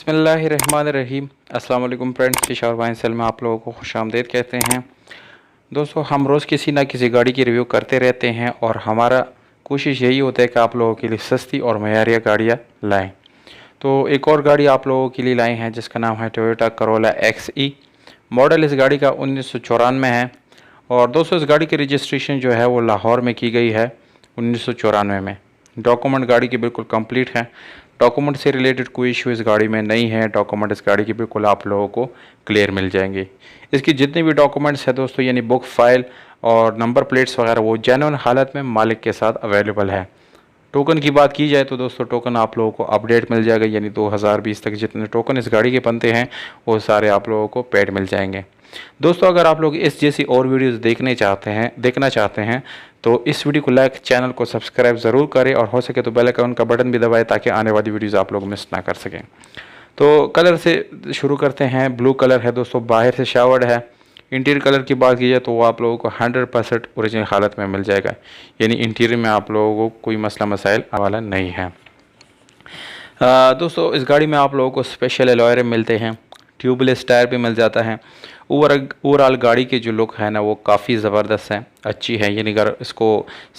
बिस्मिल्लाहिर्रहमानिर्रहीम। अस्सलाम वालेकुम फ्रेंड्स, फिश और वाइन सेल में आप लोगों को खुशामदीद कहते हैं। दोस्तों, हम रोज़ किसी ना किसी गाड़ी की रिव्यू करते रहते हैं और हमारा कोशिश यही होता है कि आप लोगों के लिए सस्ती और मयारिया गाड़ियाँ लाएं। तो एक और गाड़ी आप लोगों के लिए लाई हैं जिसका नाम है टोयोटा करोला XE। मॉडल इस गाड़ी का 1994 है और दोस्तों इस गाड़ी की रजिस्ट्रेशन जो है वो लाहौर में की गई है 1994 में। डॉक्यूमेंट गाड़ी की बिल्कुल कंप्लीट है। डॉक्यूमेंट से रिलेटेड कोई इशू इस गाड़ी में नहीं है। डॉक्यूमेंट इस गाड़ी की बिल्कुल आप लोगों को क्लियर मिल जाएंगे। इसकी जितने भी डॉक्यूमेंट्स हैं दोस्तों, यानी बुक फाइल और नंबर प्लेट्स वगैरह, वो जेन्युइन हालत में मालिक के साथ अवेलेबल है। टोकन की बात की जाए तो दोस्तों टोकन आप लोगों को अपडेट मिल जाएगा, यानी 2020 तक जितने टोकन इस गाड़ी के बनते हैं वो सारे आप लोगों को पेड मिल जाएंगे। दोस्तों, अगर आप लोग इस जैसी और वीडियोस देखना चाहते हैं तो इस वीडियो को लाइक, चैनल को सब्सक्राइब ज़रूर करें और हो सके तो बेल आइकन का बटन भी दबाएं ताकि आने वाली वीडियोस आप लोग मिस ना कर सकें। तो कलर से शुरू करते हैं। ब्लू कलर है दोस्तों, बाहर से शावर्ड है। इंटीरियर कलर की बात की जाए तो वो आप लोगों को 100% ओरिजिनल हालत में मिल जाएगा, यानी इंटीरियर में आप लोगों को कोई मसला मसाइल वाला नहीं है। दोस्तों, इस गाड़ी में आप लोगों को स्पेशल अलॉय रिम मिलते हैं, ट्यूबलेस टायर भी मिल जाता है। ओवरऑल गाड़ी की जो लुक है ना वो काफ़ी ज़बरदस्त है, अच्छी है। यानी अगर इसको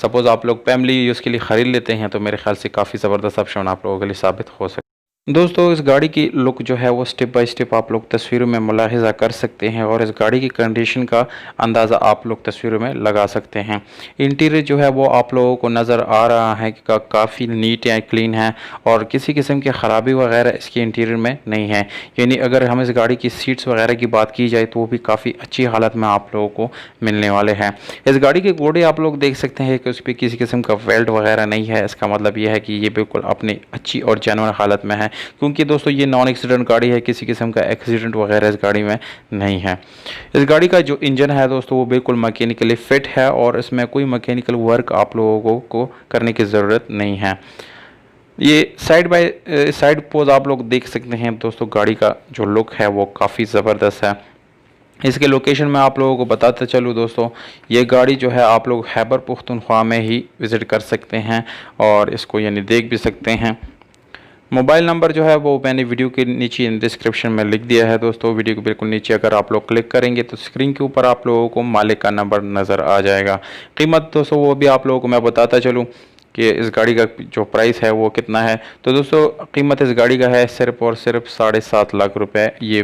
सपोज़ आप लोग फैमिली यूज़ के लिए ख़रीद लेते हैं तो मेरे ख्याल से काफ़ी ज़बरदस्त ऑप्शन आप लोगों के लिए साबित हो सकता है। दोस्तों, इस गाड़ी की लुक जो है वो स्टेप बाय स्टेप आप लोग तस्वीरों में मुलाहिज़ा कर सकते हैं और इस गाड़ी की कंडीशन का अंदाज़ा आप लोग तस्वीरों में लगा सकते हैं। इंटीरियर जो है वो आप लोगों को नज़र आ रहा है कि काफ़ी नीट है, क्लीन है और किसी किस्म की ख़राबी वगैरह इसके इंटीरियर में नहीं है। यानी अगर हम इस गाड़ी की सीट्स वगैरह की बात की जाए तो वो भी काफ़ी अच्छी हालत में आप लोगों को मिलने वाले हैं। इस गाड़ी के घोड़े आप लोग देख सकते हैं कि उस पर किसी किस्म का वेल्ट वगैरह नहीं है। इसका मतलब यह है कि ये बिल्कुल अपनी अच्छी और जेन्युइन हालत में है, क्योंकि दोस्तों ये नॉन एक्सीडेंट गाड़ी है, किसी किस्म का एक्सीडेंट वगैरह इस गाड़ी में नहीं है। इस गाड़ी का जो इंजन है दोस्तों वो बिल्कुल मैकेनिकली फिट है और इसमें कोई मैकेनिकल वर्क आप लोगों को करने की ज़रूरत नहीं है। ये साइड पोज आप लोग देख सकते हैं दोस्तों, गाड़ी का जो लुक है वो काफ़ी ज़बरदस्त है। इसके लोकेशन में आप लोगों को बताते चलूँ दोस्तों, ये गाड़ी जो है आप लोग खैबर पुख्तनख्वा में ही विज़िट कर सकते हैं और इसको यानी देख भी सकते हैं। मोबाइल नंबर जो है वो मैंने वीडियो के नीचे डिस्क्रिप्शन में लिख दिया है दोस्तों। वीडियो के बिल्कुल नीचे अगर आप लोग क्लिक करेंगे तो स्क्रीन के ऊपर आप लोगों को मालिक का नंबर नज़र आ जाएगा। कीमत दोस्तों वो भी आप लोगों को मैं बताता चलूँ कि इस गाड़ी का जो प्राइस है वो कितना है। तो दोस्तों कीमत इस गाड़ी का है सिर्फ और सिर्फ 7.5 लाख रुपए। ये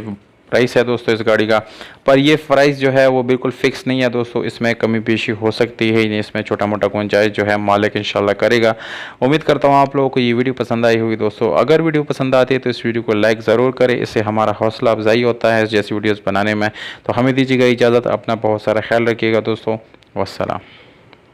प्राइस है दोस्तों इस गाड़ी का। पर ये प्राइस जो है वो बिल्कुल फ़िक्स नहीं है दोस्तों, इसमें कमी पेशी हो सकती है, नहीं इसमें छोटा मोटा गुंजाइश जो है मालिक इंशाल्लाह करेगा। उम्मीद करता हूँ आप लोगों को ये वीडियो पसंद आई होगी दोस्तों। अगर वीडियो पसंद आती है तो इस वीडियो को लाइक ज़रूर करें, इससे हमारा हौसला अफजाई होता है जैसी वीडियोज़ बनाने में। तो हमें दीजिएगा इजाज़त, अपना बहुत सारा ख्याल रखिएगा दोस्तों। वस्सलाम।